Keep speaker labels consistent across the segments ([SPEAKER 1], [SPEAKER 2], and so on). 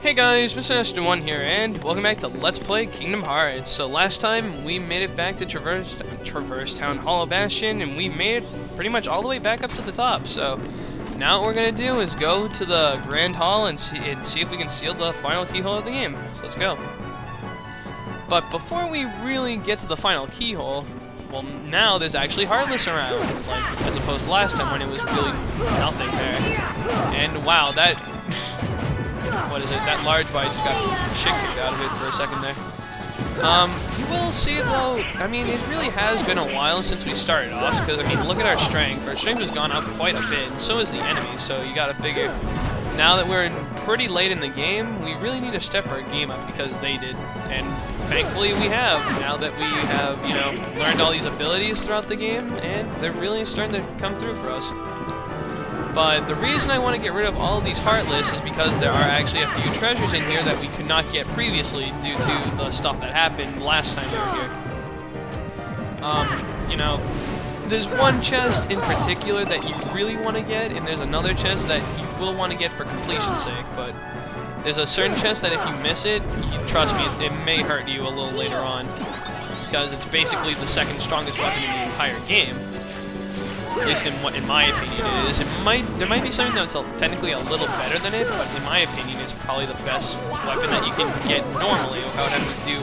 [SPEAKER 1] Hey guys, Mr. Ashton1 here, and welcome back to Let's Play Kingdom Hearts. So last time, we made it back to Traverse Town Hollow Bastion, and we made it pretty much all the way back up to the top. So now what we're going to do is go to the Grand Hall and see if we can seal the final keyhole of the game. So let's go. But before we really get to the final keyhole, well, now there's actually Heartless around, like as opposed to last time when it was really nothing there. And wow, that... what is it? That large bite just got shit kicked out of it for a second there. You will see though, I mean, it really has been a while since we started off, because, I mean, look at our strength. Our strength has gone up quite a bit, and so has the enemy, so you gotta figure, now that we're pretty late in the game, we really need to step our game up, because they did. And thankfully we have, now that we have, you know, learned all these abilities throughout the game, and they're really starting to come through for us. But the reason I want to get rid of all of these Heartless is because there are actually a few treasures in here that we could not get previously due to the stuff that happened last time we were here. You know, there's one chest in particular that you really want to get, and there's another chest that you will want to get for completion's sake, but there's a certain chest that if you miss it, trust me, it may hurt you a little later on, because it's basically the second strongest weapon in the entire game. At least in my opinion it is. There might be something that's technically a little better than it, but in my opinion it's probably the best weapon that you can get normally without having to do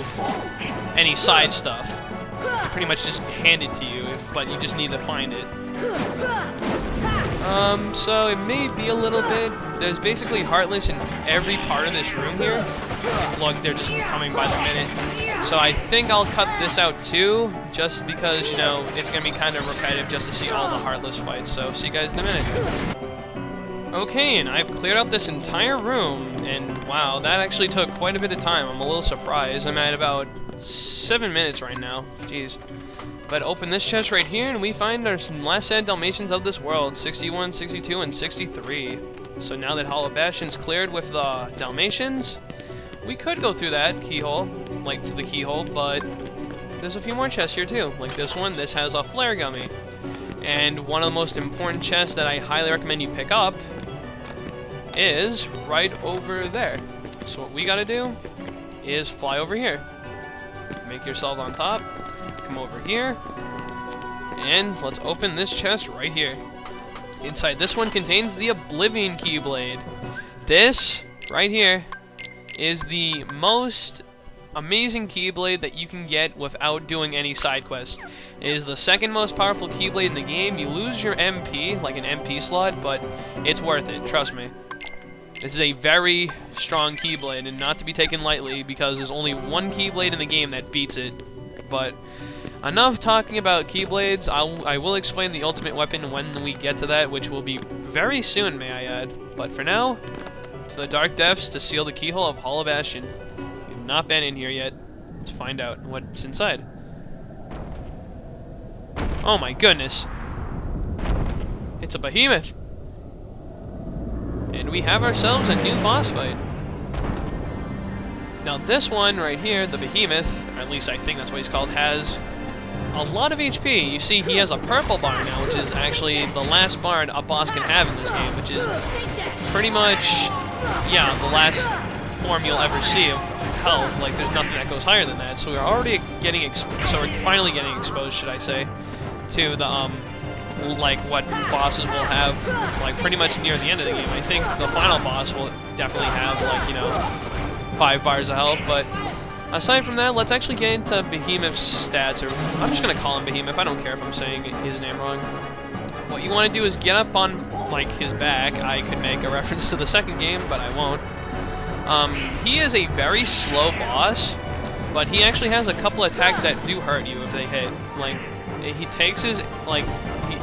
[SPEAKER 1] any side stuff. They pretty much just hand it to you, but you just need to find it. So it may be a little bit... There's basically Heartless in every part of this room here. Look, they're just coming by the minute. So I think I'll cut this out too, just because, you know, it's going to be kind of repetitive just to see all the Heartless fights. So see you guys in a minute. Okay, and I've cleared out this entire room, and wow, that actually took quite a bit of time. I'm a little surprised. I'm at about 7 minutes right now. Jeez. But open this chest right here, and we find our last set of Dalmatians of this world, 61, 62, and 63. So now that Hollow Bastion's cleared with the Dalmatians, we could go through that keyhole, like to the keyhole, but there's a few more chests here too. Like this one, this has a flare gummy. And one of the most important chests that I highly recommend you pick up is right over there. So what we gotta do is fly over here. Make yourself on top. Come over here, and let's open this chest right here. Inside this one contains the Oblivion Keyblade. This, right here, is the most amazing Keyblade that you can get without doing any side quests. It is the second most powerful Keyblade in the game. You lose your MP, like an MP slot, but it's worth it, trust me. This is a very strong Keyblade, and not to be taken lightly, because there's only one Keyblade in the game that beats it. But enough talking about Keyblades. I will explain the ultimate weapon when we get to that, which will be very soon, may I add. But for now, to the Dark Depths to seal the keyhole of Hollow Bastion. We've not been in here yet. Let's find out what's inside. Oh my goodness. It's a behemoth. And we have ourselves a new boss fight. Now this one right here, the behemoth, or at least I think that's what he's called, has a lot of HP. You see he has a purple bar now, which is actually the last bar a boss can have in this game, which is pretty much, yeah, the last form you'll ever see of health. Like, there's nothing that goes higher than that. So we're already getting, we're finally getting exposed, should I say, to the, like, what bosses will have, like, pretty much near the end of the game. I think the final boss will definitely have, like, you know, 5 bars of health, but aside from that, let's actually get into Behemoth's stats, or I'm just going to call him Behemoth. I don't care if I'm saying his name wrong. What you want to do is get up on, like, his back. I could make a reference to the second game, but I won't. He is a very slow boss, but he actually has a couple attacks that do hurt you if they hit. Like, he takes his, like,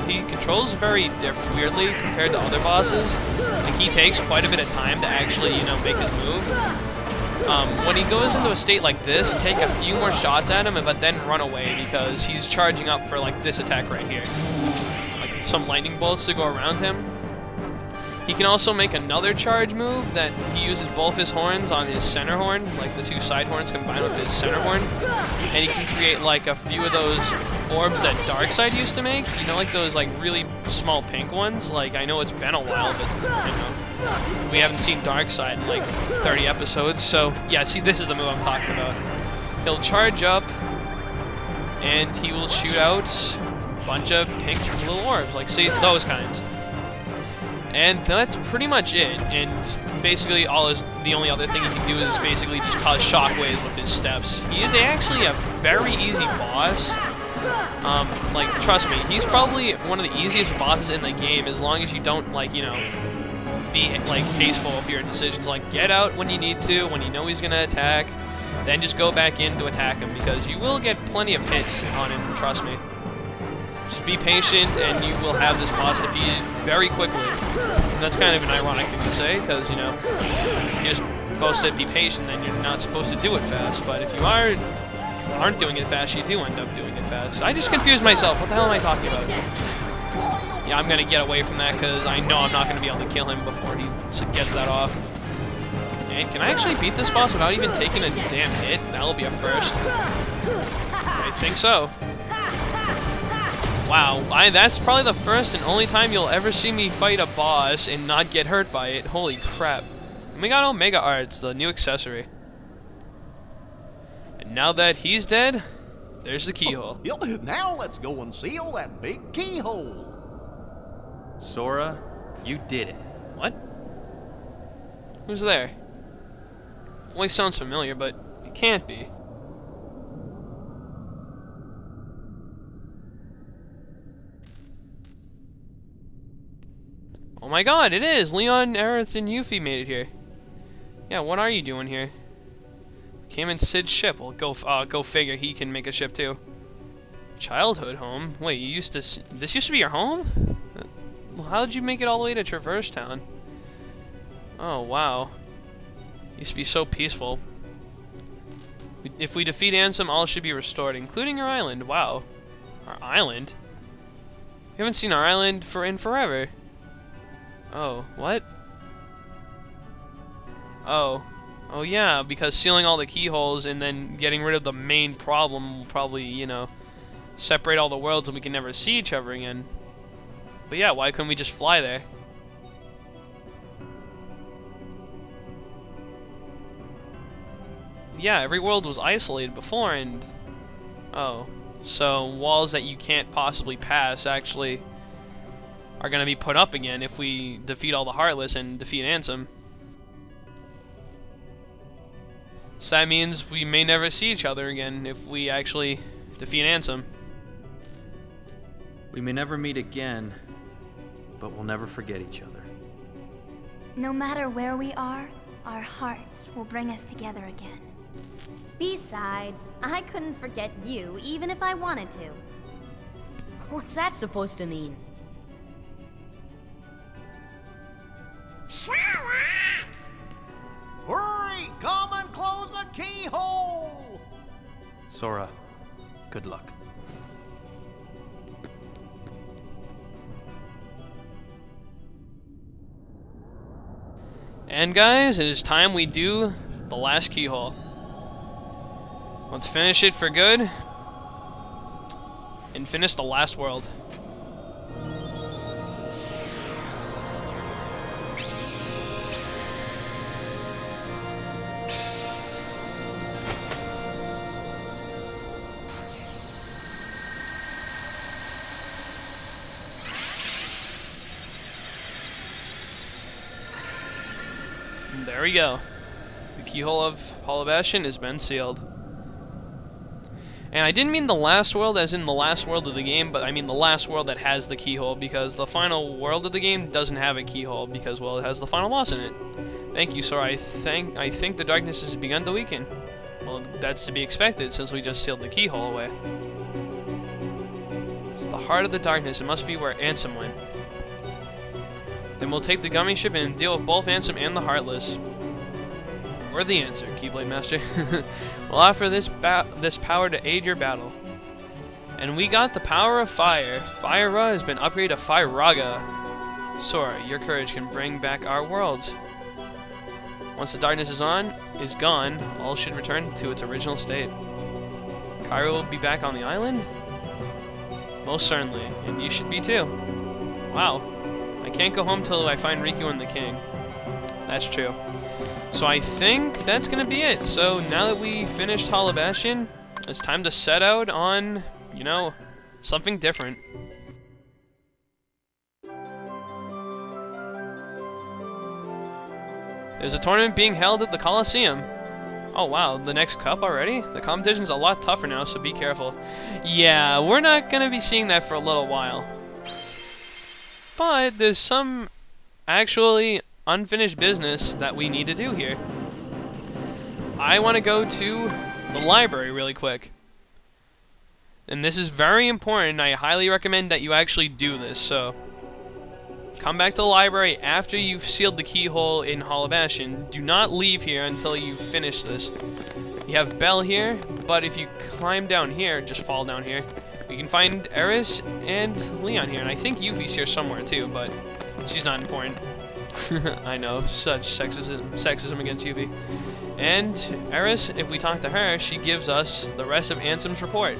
[SPEAKER 1] he controls very weirdly compared to other bosses. Like, he takes quite a bit of time to actually, you know, make his move. When he goes into a state like this, take a few more shots at him, but then run away, because he's charging up for, like, this attack right here. Like, some lightning bolts to go around him. He can also make another charge move that he uses both his horns on his center horn, like the two side horns combined with his center horn. And he can create, like, a few of those orbs that Darkseid used to make. You know, like those, like, really small pink ones? Like, I know it's been a while, but, you know. We haven't seen Darkseid in like 30 episodes, so yeah, see, this is the move I'm talking about. He'll charge up, and he will shoot out a bunch of pink little orbs, like, see, those kinds. And that's pretty much it, and basically the only other thing he can do is basically just cause shockwaves with his steps. He is actually a very easy boss. Like, trust me, he's probably one of the easiest bosses in the game, as long as you don't, like, you know, be, like, hasteful with your decisions. Like, get out when you need to, when you know he's gonna attack, then just go back in to attack him, because you will get plenty of hits on him, trust me. Just be patient, and you will have this boss defeated very quickly. And that's kind of an ironic thing to say, because, you know, if you're supposed to be patient, then you're not supposed to do it fast. But if you aren't doing it fast, you do end up doing it fast. I just confused myself. What the hell am I talking about? Yeah, I'm going to get away from that, because I know I'm not going to be able to kill him before he gets that off. And can I actually beat this boss without even taking a damn hit? That'll be a first. I think so. Wow, that's probably the first and only time you'll ever see me fight a boss and not get hurt by it. Holy crap. And we got Omega Arts, the new accessory. And now that he's dead, there's the keyhole.
[SPEAKER 2] Now let's go and seal that big keyhole.
[SPEAKER 3] Sora, you did it.
[SPEAKER 1] What? Who's there? Voice sounds familiar, but it can't be. Oh my god, it is! Leon, Aerith, and Yuffie made it here. Yeah, what are you doing here? Came in Sid's ship. Well, go figure, he can make a ship too. Childhood home? Wait, this used to be your home? How did you make it all the way to Traverse Town? Oh, wow. Used to be so peaceful. If we defeat Ansem, all should be restored, including our island. Wow. Our island? We haven't seen our island in forever. Oh, what? Oh. Oh yeah, because sealing all the keyholes and then getting rid of the main problem will probably, you know, separate all the worlds and we can never see each other again. But yeah, why couldn't we just fly there? Yeah, every world was isolated before and... Oh. So walls that you can't possibly pass actually are going to be put up again if we defeat all the Heartless and defeat Ansem. So that means we may never see each other again if we actually defeat Ansem.
[SPEAKER 3] We may never meet again, but we'll never forget each other.
[SPEAKER 4] No matter where we are, our hearts will bring us together again.
[SPEAKER 5] Besides, I couldn't forget you even if I wanted to.
[SPEAKER 6] What's that supposed to mean?
[SPEAKER 2] Hurry! Come and close the keyhole!
[SPEAKER 3] Sora, good luck.
[SPEAKER 1] And guys, it is time we do the last keyhole. Let's finish it for good and finish the last world. And there we go. The keyhole of Hollow Bastion has been sealed. And I didn't mean the last world as in the last world of the game, but I mean the last world that has the keyhole, because the final world of the game doesn't have a keyhole because, well, it has the final boss in it. Thank you, Sora. I think the darkness has begun to weaken. Well, that's to be expected since we just sealed the keyhole away. It's the heart of the darkness. It must be where Ansem went. Then we'll take the gummy ship and deal with both Ansem and the Heartless. We're the answer, Keyblade Master. We'll offer this power to aid your battle. And we got the power of fire. Fire-Ra has been upgraded to Fire-Raga. Sora, your courage can bring back our worlds. Once the darkness is gone, all should return to its original state. Cairo will be back on the island? Most certainly, and you should be too. Wow. I can't go home till I find Riku and the king. That's true. So I think that's gonna be it. So now that we finished Hollow Bastion, it's time to set out on, you know, something different. There's a tournament being held at the Coliseum. Oh wow, the next cup already? The competition's a lot tougher now, so be careful. Yeah, we're not gonna be seeing that for a little while. But there's some actually unfinished business that we need to do here. I want to go to the library really quick. And this is very important. I highly recommend that you actually do this. So come back to the library after you've sealed the keyhole in Hollow Bastion. Do not leave here until you finish this. You have Belle here, but if you climb down here, just fall down here, you can find Eris and Leon here. And I think Yuffie's here somewhere too, but she's not important. I know, such sexism against Yuffie. And Eris, if we talk to her, she gives us the rest of Ansem's report.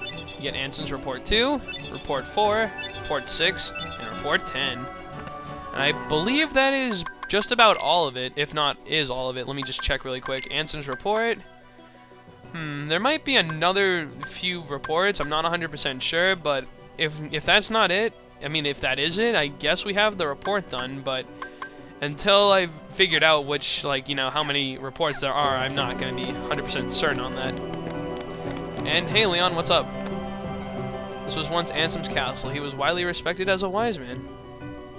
[SPEAKER 1] You get Ansem's report 2, report 4, report 6, and report 10. And I believe that is just about all of it, if not is all of it. Let me just check really quick. Ansem's report. There might be another few reports, I'm not 100% sure, but if that's not it, I mean, if that is it, I guess we have the report done, but until I've figured out which, like, you know, how many reports there are, I'm not going to be 100% certain on that. And hey, Leon, what's up? This was once Ansem's castle. He was widely respected as a wise man.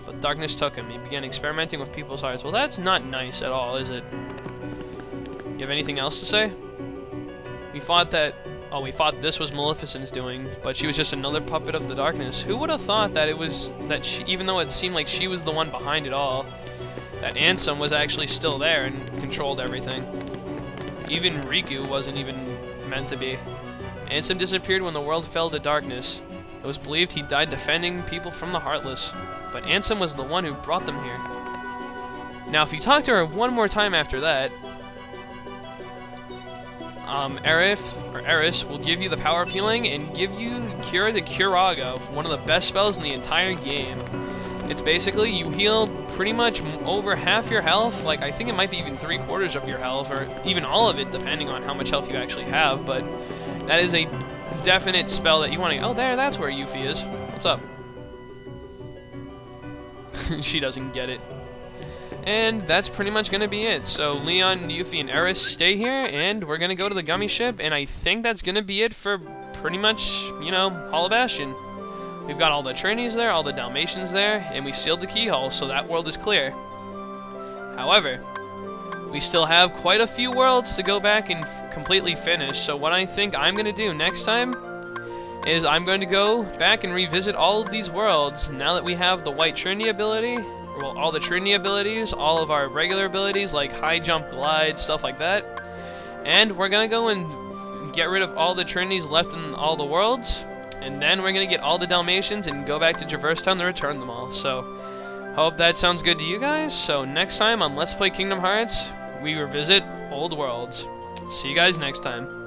[SPEAKER 1] But darkness took him. He began experimenting with people's hearts. Well, that's not nice at all, is it? You have anything else to say? We thought this was Maleficent's doing, but she was just another puppet of the darkness. Who would have thought that it was she, even though it seemed like she was the one behind it all, that Ansem was actually still there and controlled everything. Even Riku wasn't even meant to be. Ansem disappeared when the world fell to darkness. It was believed he died defending people from the Heartless, but Ansem was the one who brought them here. Now, if you talk to her one more time after that, Eris will give you the power of healing and give you Cure de Curago, one of the best spells in the entire game. It's basically you heal pretty much over half your health, like I think it might be even 3/4 of your health, or even all of it depending on how much health you actually have, but that is a definite spell that you want to... Oh, that's where Yuffie is. What's up? She doesn't get it. And that's pretty much going to be it. So Leon, Yuffie, and Eris stay here, and we're going to go to the gummy ship, and I think that's going to be it for pretty much, you know, Hollow Bastion. We've got all the Trinities there, all the Dalmatians there, and we sealed the keyhole, so that world is clear. However, we still have quite a few worlds to go back and completely finish, so what I think I'm going to do next time is I'm going to go back and revisit all of these worlds now that we have the White Trinity ability. Well, all the Trinity abilities, all of our regular abilities like high jump, glide, stuff like that. And we're going to go and get rid of all the Trinities left in all the worlds. And then we're going to get all the Dalmatians and go back to Traverse Town to return them all. So, hope that sounds good to you guys. So, next time on Let's Play Kingdom Hearts, we revisit old worlds. See you guys next time.